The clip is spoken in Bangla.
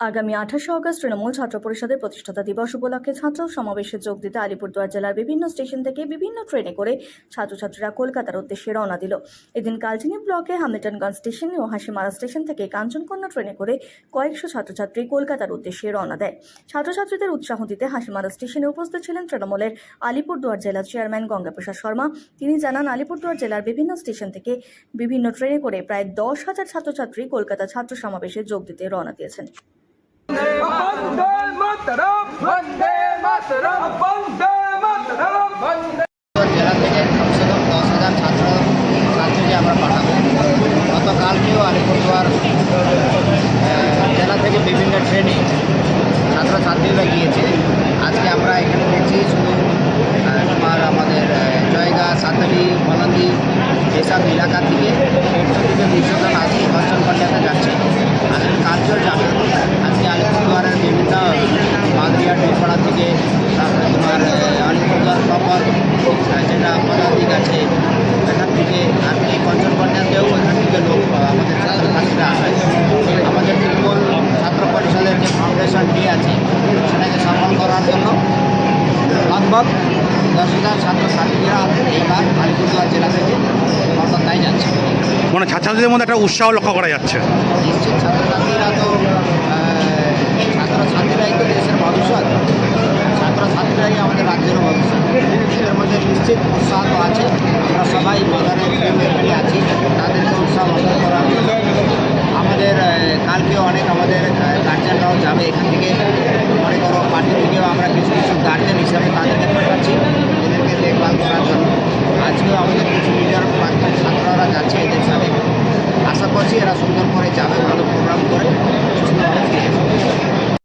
আগামী 28শে অগস্ট তৃণমূল ছাত্র পরিষদের প্রতিষ্ঠাতা দিবস উপলক্ষে ছাত্র সমাবেশে যোগ দিতে আলিপুরদুয়ার জেলার বিভিন্ন স্টেশন থেকে বিভিন্ন ট্রেনে করে ছাত্রছাত্রীরা কলকাতার উদ্দেশ্যে রওনা দিল। এদিন কালচিনি ব্লকে হামিলটনগঞ্জ স্টেশন ও হাসিমারা স্টেশন থেকে কাঞ্চনকন্যা ট্রেনে করে কয়েকশো ছাত্রছাত্রী কলকাতার উদ্দেশ্যে রওনা দেয়। ছাত্রছাত্রীদের উৎসাহ দিতে হাসিমারা স্টেশনে উপস্থিত ছিলেন তৃণমূলের আলিপুরদুয়ার জেলা চেয়ারম্যান গঙ্গাপ্রসাদ শর্মা। তিনি জানান, আলিপুরদুয়ার জেলার বিভিন্ন স্টেশন থেকে বিভিন্ন ট্রেনে করে প্রায় 10,000 ছাত্রছাত্রী কলকাতা ছাত্র সমাবেশে যোগ দিতে রওনা দিয়েছেন। वंदे मातरम वंदे मातरम वंदे मातरम জেলা থেকে কমসে কম 10,000 ছাত্রীকে আমরা পাঠাবো। গতকালকেও আলিপুরদুয়ার জেলা থেকে বিভিন্ন ট্রেনে ছাত্রছাত্রীরা গিয়েছে। আজকে আমরা এখানে দেখছি শুধু আমাদের জয়গা, সাতালি, মলান্দি এসব এলাকা থেকে 150 জন আজকে কাঞ্চনকন্যাতে যাচ্ছে। আজকে কালকেও যাবে। আজকে আলিপুরদুয়ারের বিভিন্ন মাদরিয়া টোলপাড়া থেকে তোমার আলিপুরদুয়ার প্রপার যেটা মলান্দিক আছে এখান থেকে আর এই কাঞ্চনকন্যাতেও এখান থেকে লোক আমাদের ছাত্রছাত্রীরা আসে। আমাদের তৃণমূল ছাত্র পরিষদের যে ফাউন্ডেশন ডে আছে সেটাকে সফল করার জন্য লগভগ 10,000 ছাত্রছাত্রীরা এইবার আলিপুরদুয়ার জেলা থেকে কলকাতায় যাচ্ছে। মানে ছাত্রছাত্রীদের মধ্যে একটা উৎসাহ লক্ষ্য করা যাচ্ছে। নিশ্চিত ছাত্রছাত্রীরা তো ছাত্রছাত্রীরাই তো দেশের ভবিষ্যৎ, ছাত্রছাত্রীরাই আমাদের রাজ্যের ভবিষ্যৎ। এদের মধ্যে নিশ্চিত উৎসাহ তো আছে। আমরা সবাই বাজারের এখানে আছি, তাদেরকে উৎসাহ অর্জন করার জন্য আমাদের কালকেও অনেক আমাদের গার্জেনরাও যাবে এখান থেকে। মনে করো পার্টি থেকেও আমরা কিছু কিছু গার্জেন হিসাবে তাদেরকে পাঠাচ্ছি এদেরকে দেখভাল করার জন্য। আজকেও আমাদের কিছু লিডার প্রাক্তন ছাত্ররা যাচ্ছে এদের সাথে। আশা করছি এরা সুন্দর করে যাবে, ভালো প্রোগ্রাম করে সুস্থভাবে